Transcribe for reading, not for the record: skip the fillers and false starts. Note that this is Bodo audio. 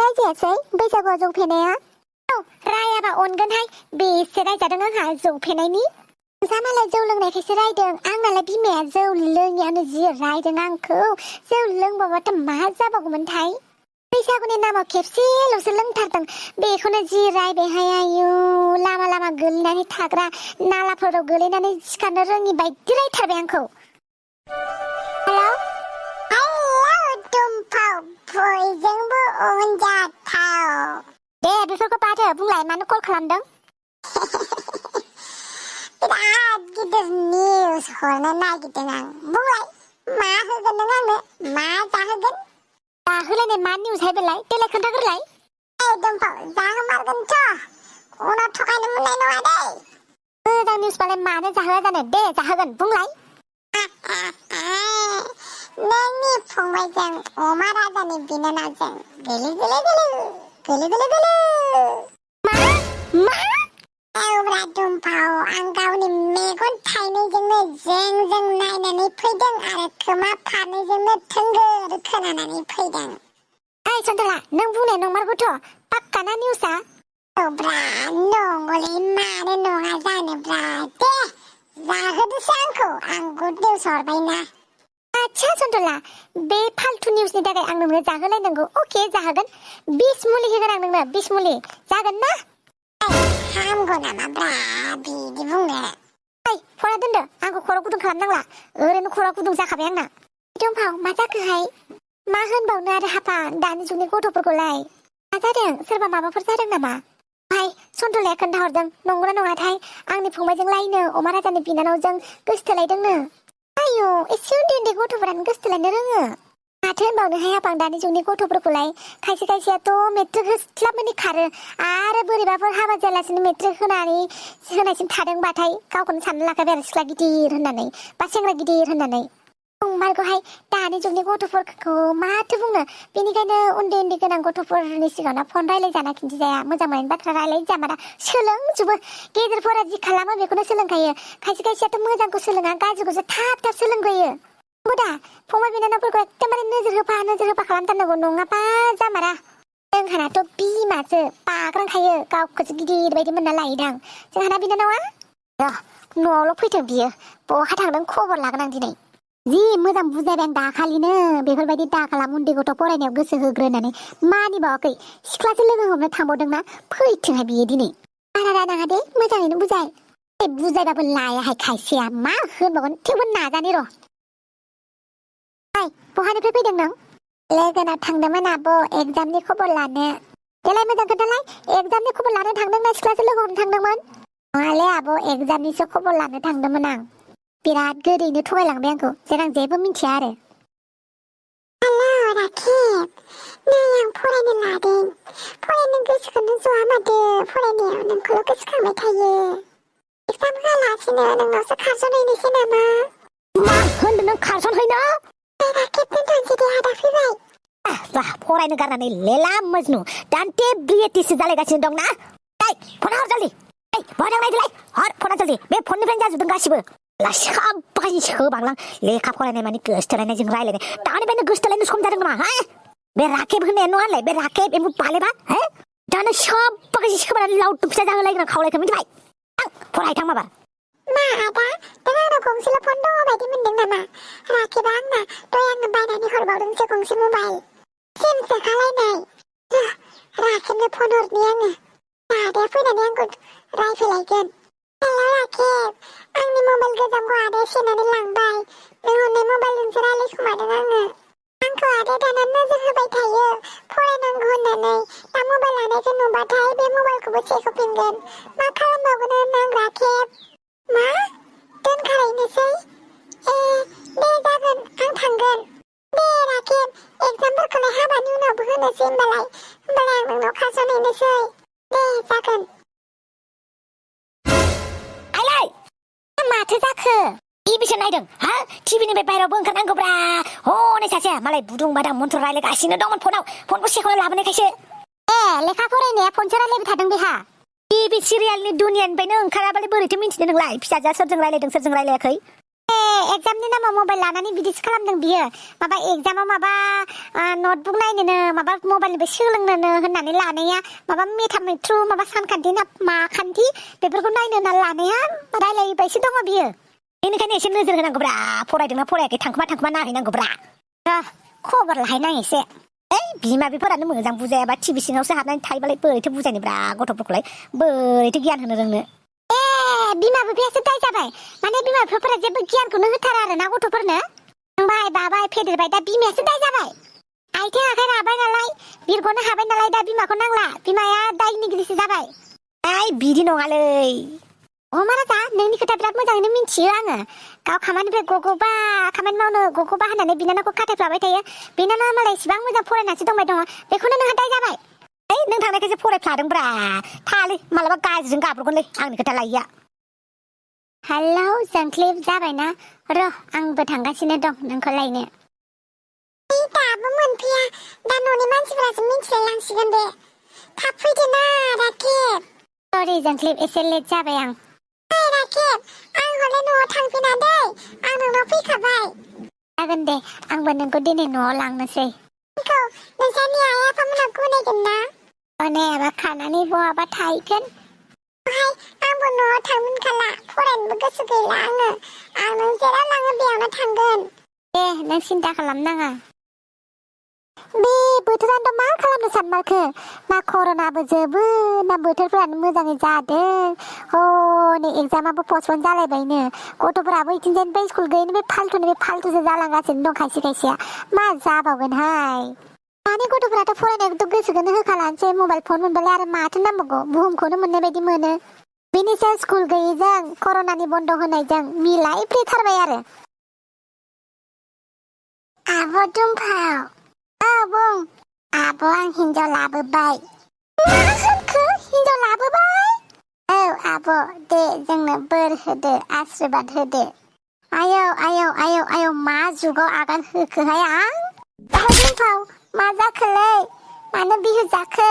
रायजायासै बैसागुआव जौ फेनाया? औ रायाबा अनगोनहाय बेसे रायजादों आंहा जौ फेनायनि। नोंसा मालाय जौ लोंनायखायसो रायदों आंनालाय बिमाया जौ लोङियावनो जि रायदों आंखौ। जौ लोंबाबाथ' मा जाबावगौमोनथाय। बैसागुनि नामाव खेबसेल'सो लोंथारदों बेखौनो जि रायबायहाय आयु लामा लामा गोलैनानै थाग्रा नालाफोराव गोलैनानै सिखारनो रोङि बायदि रायथारबाय आंखौ। बयजोंबो अनजाथाव। दे बेफोरखौ बादो बुंलाय मानो कल खालामदों? बिराद गिदिर निउस हरनो नागिरदों आं। बुंलाय मा होगोन नों आंनो? मा जाहोगोन? जाहोलायनाय मा निउसहाय बेलाय? देलाय खोन्थाग्रोलाय। दुमफाव जाहोमारगोनथ'। उनाव थगायनो मोननाय नङा दै। मोजां निउसबालाय मानो जाहोआ जानो? दे जाहोगोन बुंलाय। नोंनि फंबायजों अमा राजानि बिनानावजों गोलु गोलु गोलु गोलु गोलु गोलु। मा? औब्रा दुमफाव आं गावनि मेगन थाइनैजोंनो जों नायनानै फैदों आरो खोमा फारनैजोंनो थोंगोर खोनानानै फैदों। ओइ सन्थला नों बुंनाय नंमारगौथ' पाक्काना निउसआ? औब्रा नंगौलै मानो नङा जानोब्रा। दे जाहोदोसो आंखौ आं गुड निउस हरबायना। आच्छा सन्थला बे फाल्थु निउसनि थाखाय आं नोंनो जाहोलायनांगौ? अके जाहोगोन। 20 मुलि होगोन आं नोंनो 20 मुलि जागोन ना? हामगौ नामा ब्रा बिदि बुंनो? ओइ फरा दोनदो आंखौ खर' गुदुं खालामनांला ओरैनो खर' गुदुं जाखाबाय आंना। दुमफाव मा जाखोहाय? मा होनबावनो आरो हाफा दानि जुगनि गथ'फोरखौलाय। मा जादों? सोरबा माबाफोर जादों नामा? भाइ सन्थलाया खोन्थाहरदों नंगौना नङाथाय आंनि फंबायजों लायनो अमा राजानि बिनानावजों गोसथोलायदोंनो। आयु एसे उन्दै उन्दै गथ'फोरानो गोसथोलायनो रोङो। माथो होनबावनोहाय आफां दानि जुगनि गथ'फोरखौलाय खायसे खायसेयाथ' मेट्रिक होस्लाबनानै खारो आरो बोरैबाफोर हाबा जायालासिनो मेट्रिक होनायसिम थादोंबाथाय गावखौनो साननो लाखाबाय आरो सिख्ला गिदिर होननानै बा सेंग्रा गिदिर होननानै। नंमारगौहाय दानि जुगनि गथ'फोरखौ माथो बुंनो। बेनिखायनो उन्दै उन्दै गोनां गथ'फोरनि सिगाङाव फन रायलायजाना खिन्थिजाया मोजां मोननाय बाथ्रा रायलायजामारा सोलोंजोबो। गेदेरफोरा जि खालामो बेखौनो सोलोंखायो। खायसे खायसेयाथ' मोजांखौ सोलोङा गाज्रिखौसो थाब थाब सोलोंग्रोयो। दा फंबाय बिनानावफोरखौ एकदमबारे नोजोर होफा खालामथारनांगौ नङाबा जामारा। जोंहानाथ' बिमासो बाग्रांखायो गावखौसो गिदिर बायदि मोनना लायोदां जोंहाना बिनानावा। न'आवल' फैथों बियो बहा थांदों खबर लागोन आं दिनै। जि मोजां बुजायबाय आं दाखालिनो बेफोरबायदि दाखालाम उन्दै गथ' फरायनायाव गोसो होग्रो होननानै मानिबावाखै। सिख्लासो लोगो हमनो थांबावदोंना फैथोंहाय बियो दिनै। बारा नाङा दे मोजाङैनो बुजाय। बुजायबाबो लायाहाय खायसेया मा होनबावगोन थेवबो नाजानि र'। बहानिफ्राय फैदों नों? लोगोनाव थांदोंमोन आब' एगजामनि खबर लानो। देलाय मोजां खोन्थालाय एगजामनि खबर लानो थांदोंना सिख्लासो लोगो हमनो थांदोंमोन? नङालै आब' एगजामनिसो खबर लानो थांदोंमोन आं। बिराद गोदैनो थगायलांबाय आंखौ जेन आं जेबो मिथिया आरो। हेल' राखेब नै आं फरायनो लादों। फरायनो गोसोखौनो ज'आ माथो फरायनायाव नोंखौल' गोसोखांबाय थायो। एगजाम होआलासिनो नोंनावसो खारसनहैनोसै नामा? मा होनदों नों खारसनहैनो? राखेब दोनथ'नोसै दे आदा फैबाय। फरायनो गारनानै लेला मजनु दान्थे ब्रियेटिसो जालायगासिनो दंना? फन हर जल्दि। बहा दं नायदोलाय हर फना जल्दि। बे फननिफ्रायनो जाजोबदों गासिबो। साबाय सोबांलां लेखा फरायनाय माने गोसथोलायनायजों रायलायनाय दानिफ्रायनो गोसथोलायनो सम जादों नामा? बे राखेब होननाया नङा होनलाय बे राखेब एम्फौ बालेबा दानो साबाय सोबानानै लावदु फिसा जाहोलायगोन खावलायखौ मिथिबाय? फरायथां माबा। मा आदा नों आंनाव गंसेल' फन दङ बायदि मोनदों नामा? राखेबा आंना दहाय आंनो बायनानै हरबावदोंसो गंसे मबाइल सिम सोखालायनाय। राखेबनो फन हरनि आङो आदाया फैनानै आंखौ रायफैलायगोन। हेल' राखेब आंनि मबाइल गोजामखौ आदाया सेनानै लांबाय। नों हरनाय मबाइलजोंसो रायलायखुमादों आङो। आंखौ आदाया दाना नोजोर होबाय थायो फरायनांगौ होननानै। दा मबाइल लानायखौ नुबाथाय बे मबाइलखौबो सेख'फिनगोन। मा खालामबावगोन आं राखेब? मा दोनखालायनोसै? दे जागोन आं थांगोन। दे राखेब एगजामफोरखौलाय हाबानि उनावबो होनोसै होमबालाय आं नोंनाव खारसनहैनोसै। दे जागोन। आइलै माथो जाखो? टिभिसो नायदों हा? टिभिनिफ्राय बायहेरावबो ओंखारनांगौब्रा। हनै सासेया मालाय बुदुं बादां मन्थ्र रायलायगासिनो दंमोन फनखौ सेख'ना लाबोनायखायसो। लेखा फरायनाया फनसो रायलायबाय थादों बेहा। टिभि सिरियालनि दुनियानिफ्रायनो ओंखाराबालाय बोरैथो मिन्थिनो नोंलाय फिसाजोआ सोरजों रायलायदों सोरजों रायलायाखै? एग्जामनि नामाव मबाइल लानानै बिदिसो खालामदों बियो माबा एग्जामाव माबा नटबुक नायनोनो माबा मबाइलनिफ्राय सोलोंनोनो होननानै लानाया माबा मेथामेट्रु माबा सानखान्थि ना मा खान्थि बेफोरखौ नायनो होनना लानाया रायलायबायसो दङ बियो बेनिखायनो एसे नोजोर होनांगौब्रा फरायदोंना फरायाखै थांखुमा नायहैनांगौब्रा खबर लाहैनां एसे बिमा बिफाफोरानो मोजां बुजायाबा टिभि सिङावसो हाबनानै थायोबालाय बोरैथो बुजायनोब्रा गथ'फोरखौलाय बोरैथो गियान होनो रोंनो बिमा बिफायासो दाय जाबाय माने बिमा बिफाफोरा जेबो गियानखौनो होथारा आरोना गथ'फोरनो बाय बाबाय फेदेरबाय दा बिमायासो दाय जाबाय आथिं आखाइ राबाय नालाय बिरग'नो हाबाय नालाय दा बिमाखौ नांला बिमाया दायनिगिरिसो जाबाय बिदि नङालै राजा नोंनि खोथा बिराद मोजाङैनो मिन्थियो आङो गाव खामानिफ्राय गग'बा खामानि मावनो गग'बा होननानै बिनानावखौ खाथायफ्लाबाय थायो बिनानावा मालाय इसिबां मोजां फरायनासो दंबाय दङ बेखौनो नोंहा दाय जाबाय नों थांनायखायसो फरायफ्लादोंब्रा थालै मालाबा गाज्रिजों गाब्रगोनलै आंनि खोथा लायिया हेलौ जोंख्लिब जाबायना र' आंबो थांगासिनो दं नोंखौ लायनो दाबो मोनफैया दा न'नि मानसिफोरासो मिन्थिलायलांसिगोन बे थाब फैदो ना राखेब सरि जोंख्लिब एसे लेट जाबाय आं राखेब आं हले न'आव थांफिना दै आं नोंनाव फैखाबाय जागोन दे आंबो नोंखौ दिनै न'आव लांनोसै नोंखौ नोंसानि आइ आफामोना गनायगोन ना गनायाबा खानानै बहाबा थाहैगोन आंबो न'आव थांफिनखाला फरायनोबो गोसो गैला आं नों जेराव लाङो बेयावनो थांगोन दे नों सिन्था खालामनाङा बे बोथोरानोथ' मा खालामनो सानमारखो ना कर'नाबो जोबो ना बोथोरफोरानो मोजाङै जादों हनै एग्जामाबो पस्टपन जालायबायनो गथ'फोराबो इथिंजायनिफ्राय स्कुल गैयैनिफ्राय फाल्थुसो जालांगासिनो दं खायसेया मा जाबावगोनहाय दानि गथ'फोराथ' फरायनायखौथ' गोसोखौनो होखालानोसै मबाइल फन मोनबालाय आरो माथो नांबावगौ बुहुमखौनो मोननाय बायदि मोनो बेनि सायाव स्कुल गैयैजों कर'नानि बन्द' होनायजों मिलायफ्लेथारबाय आरो आब' दुमफाव बुं आब' आं हिनजाव लाबोबाय मा होनखो हिनजाव लाबोबाय औ आब' दे जोंनो बोर होदो आशीर्बाद होदो आयौ मा जुगाव आगान होखोहाय आं दुमफाव मा जाखोलै मानो बिहु जाखो